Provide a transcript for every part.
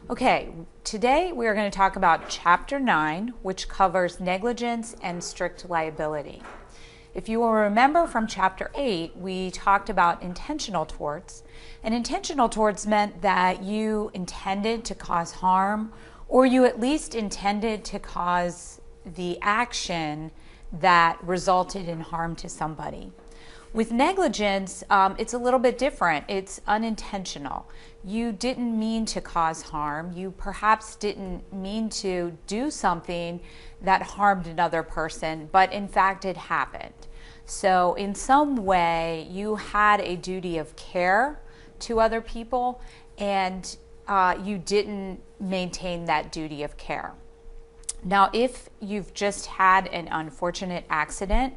Okay, today we are going to talk about Chapter 9, which covers negligence and strict liability. If you will remember from Chapter 8, we talked about intentional torts, and intentional torts meant that you intended to cause harm, or you at least intended to cause the action that resulted in harm to somebody. With negligence, it's a little bit different. It's unintentional. You didn't mean to cause harm. You perhaps didn't mean to do something that harmed another person, but in fact it happened. So in some way, you had a duty of care to other people, and you didn't maintain that duty of care. Now, if you've just had an unfortunate accident,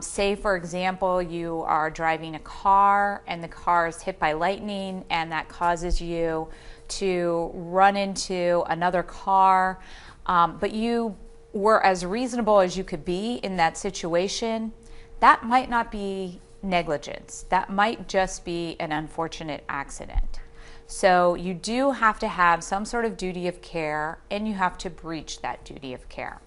say for example, you are driving a car and the car is hit by lightning and that causes you to run into another car, but you were as reasonable as you could be in that situation, that might not be negligence. That might just be an unfortunate accident. So you do have to have some sort of duty of care, and you have to breach that duty of care.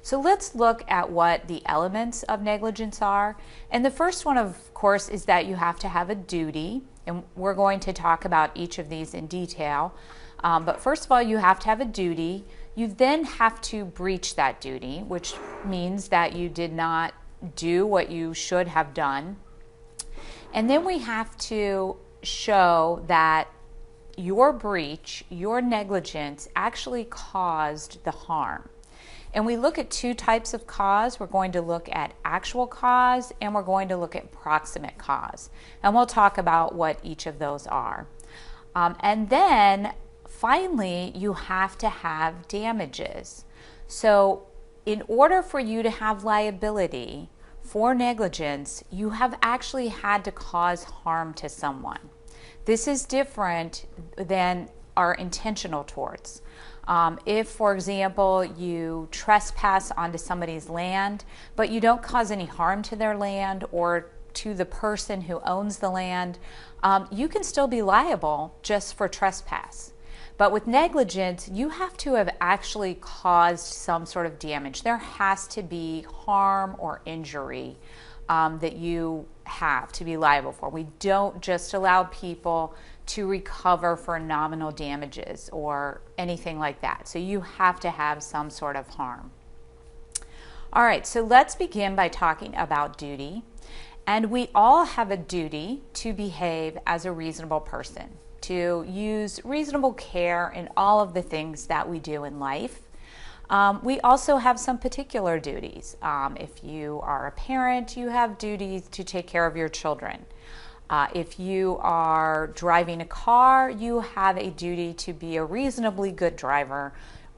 So let's look at what the elements of negligence are. And the first one, of course, is that you have to have a duty, and we're going to talk about each of these in detail. But first of all, you have to have a duty. You then have to breach that duty, which means that you did not do what you should have done. And then we have to show that your breach, your negligence actually caused the harm. And we look at two types of cause. We're going to look at actual cause, and we're going to look at proximate cause. And we'll talk about what each of those are. And then finally, you have to have damages. So in order for you to have liability for negligence, you have actually had to cause harm to someone. This is different than our intentional torts. If, for example, you trespass onto somebody's land, but you don't cause any harm to their land or to the person who owns the land, you can still be liable just for trespass. But with negligence, you have to have actually caused some sort of damage. There has to be harm or injury that you have to be liable for. We don't just allow people to recover for nominal damages or anything like that. So you have to have some sort of harm. All right, so let's begin by talking about duty. And we all have a duty to behave as a reasonable person, to use reasonable care in all of the things that we do in life. We also have some particular duties. If you are a parent, you have duties to take care of your children. If you are driving a car, you have a duty to be a reasonably good driver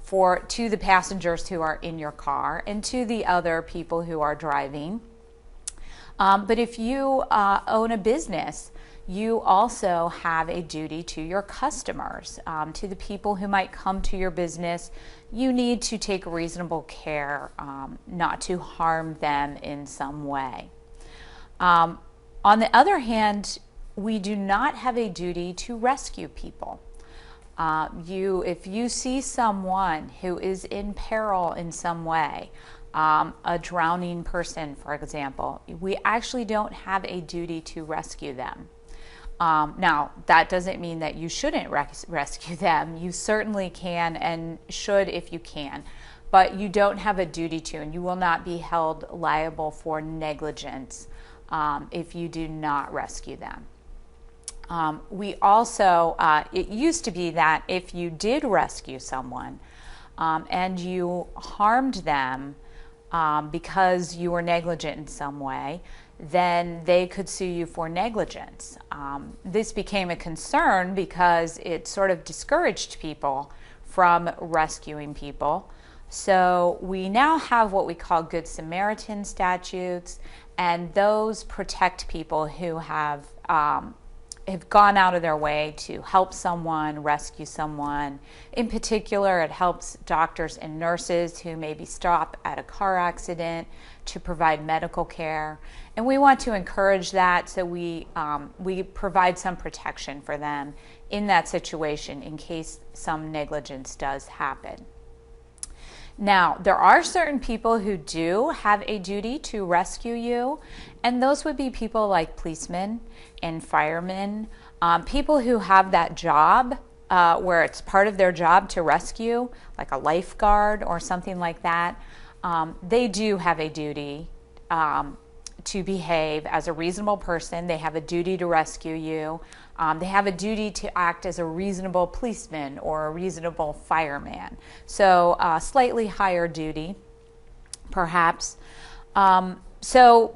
to the passengers who are in your car and to the other people who are driving. But if you own a business, you also have a duty to your customers, to the people who might come to your business. You need to take reasonable care not to harm them in some way. On the other hand, we do not have a duty to rescue people. If you see someone who is in peril in some way, a drowning person, for example, we actually don't have a duty to rescue them. Now, that doesn't mean that you shouldn't rescue them. You certainly can and should if you can, but you don't have a duty to, and you will not be held liable for negligence if you do not rescue them. We also, it used to be that if you did rescue someone and you harmed them because you were negligent in some way, then they could sue you for negligence. This became a concern because it sort of discouraged people from rescuing people. So we now have what we call Good Samaritan statutes, and those protect people who have have gone out of their way to help someone, rescue someone. In particular, it helps doctors and nurses who maybe stop at a car accident to provide medical care. And we want to encourage that, so we provide some protection for them in that situation in case some negligence does happen. Now, there are certain people who do have a duty to rescue you, and those would be people like policemen and firemen, people who have that job where it's part of their job to rescue, like a lifeguard or something like that. They do have a duty to behave as a reasonable person. They have a duty to rescue you. They have a duty to act as a reasonable policeman or a reasonable fireman. So slightly higher duty, perhaps. So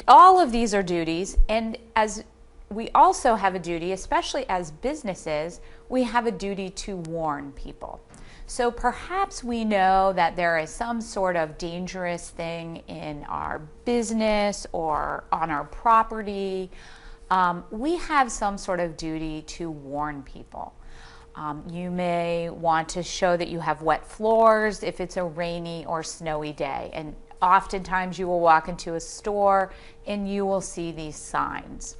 all of these are duties, and as we also have a duty, especially as businesses, we have a duty to warn people. So perhaps we know that there is some sort of dangerous thing in our business or on our property. We have some sort of duty to warn people. You may want to show that you have wet floors if it's a rainy or snowy day. And oftentimes you will walk into a store and you will see these signs.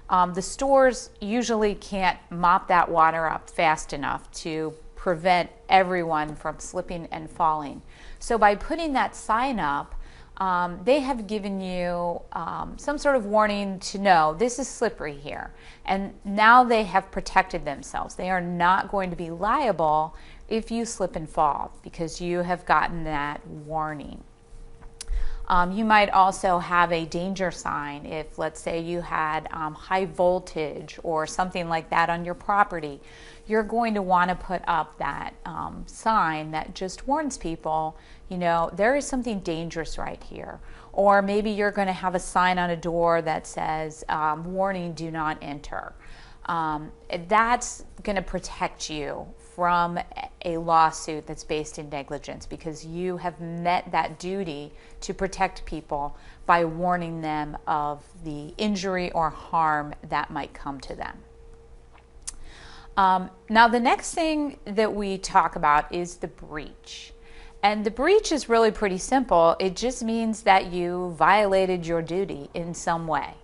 The stores usually can't mop that water up fast enough to prevent everyone from slipping and falling. So by putting that sign up, they have given you some sort of warning to know this is slippery here. And now they have protected themselves. They are not going to be liable if you slip and fall because you have gotten that warning. You might also have a danger sign if, let's say, you had high voltage or something like that on your property. You're going to want to put up that sign that just warns people, you know, there is something dangerous right here. Or maybe you're going to have a sign on a door that says, warning, do not enter. That's going to protect you from a lawsuit that's based in negligence because you have met that duty to protect people by warning them of the injury or harm that might come to them. Now, the next thing that we talk about is the breach. And the breach is really pretty simple. It just means that you violated your duty in some way.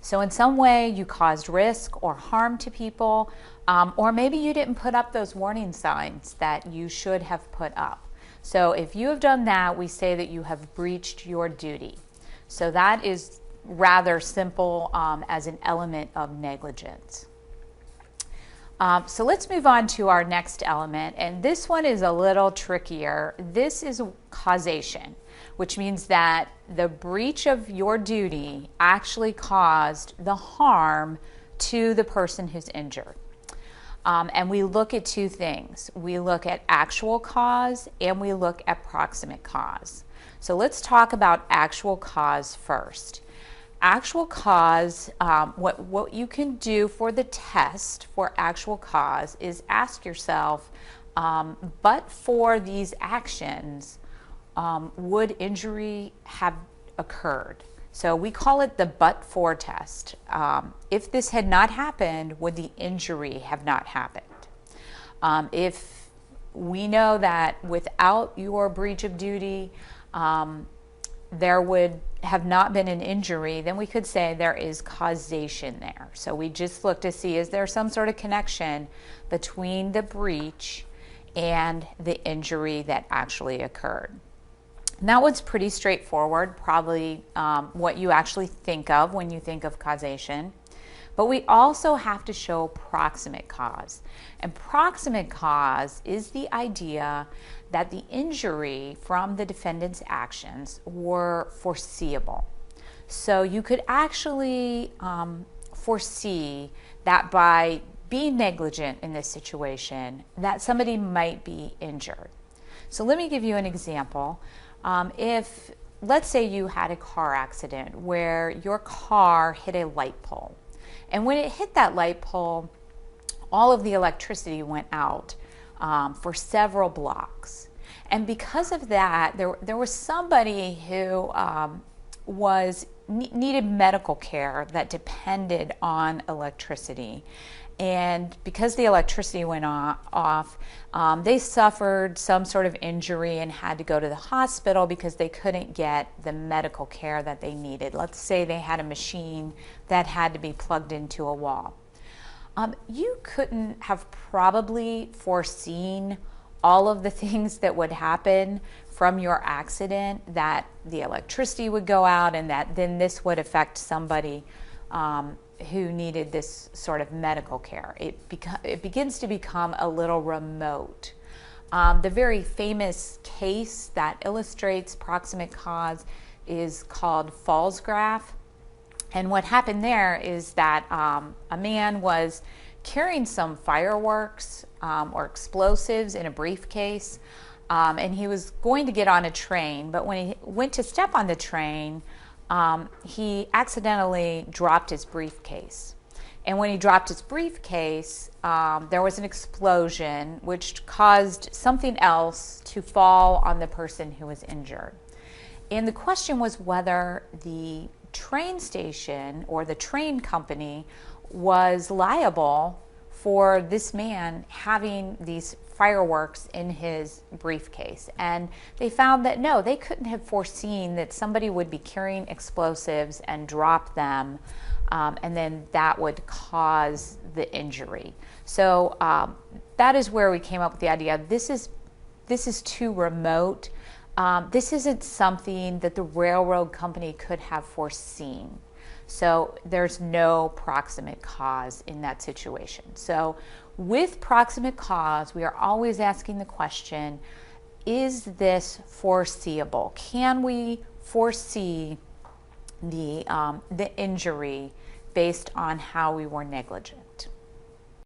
So in some way you caused risk or harm to people, or maybe you didn't put up those warning signs that you should have put up. So if you have done that, we say that you have breached your duty. So that is rather simple as an element of negligence. So let's move on to our next element, and this one is a little trickier. This is causation, which means that the breach of your duty actually caused the harm to the person who's injured. And we look at two things. We look at actual cause and we look at proximate cause. So let's talk about actual cause first. Actual cause, what you can do for the test for actual cause is ask yourself, but for these actions, would injury have occurred? So we call it the but-for test. If this had not happened, would the injury have not happened? If we know that without your breach of duty, there would have not been an injury, then we could say there is causation there. So we just look to see, is there some sort of connection between the breach and the injury that actually occurred? And that one's pretty straightforward, probably what you actually think of when you think of causation. But we also have to show proximate cause. And proximate cause is the idea that the injury from the defendant's actions were foreseeable. So you could actually foresee that by being negligent in this situation, that somebody might be injured. So let me give you an example. If, let's say you had a car accident where your car hit a light pole. And when it hit that light pole, all of the electricity went out for several blocks. And because of that, there was somebody who was needed medical care that depended on electricity. And because the electricity went off, they suffered some sort of injury and had to go to the hospital because they couldn't get the medical care that they needed. Let's say they had a machine that had to be plugged into a wall. You couldn't have probably foreseen all of the things that would happen from your accident, that the electricity would go out and that then this would affect somebody who needed this sort of medical care. It begins to become a little remote. The very famous case that illustrates proximate cause is called Fallsgraf. And what happened there is that a man was carrying some fireworks or explosives in a briefcase, and he was going to get on a train, but when he went to step on the train, he accidentally dropped his briefcase. And when he dropped his briefcase, there was an explosion which caused something else to fall on the person who was injured. And the question was whether the train station or the train company was liable for this man having these fireworks in his briefcase. And they found that no, they couldn't have foreseen that somebody would be carrying explosives and drop them, and then that would cause the injury. So that is where we came up with the idea. This is too remote. This isn't something that the railroad company could have foreseen. So there's no proximate cause in that situation. So with proximate cause, we are always asking the question, is this foreseeable? Can we foresee the injury based on how we were negligent?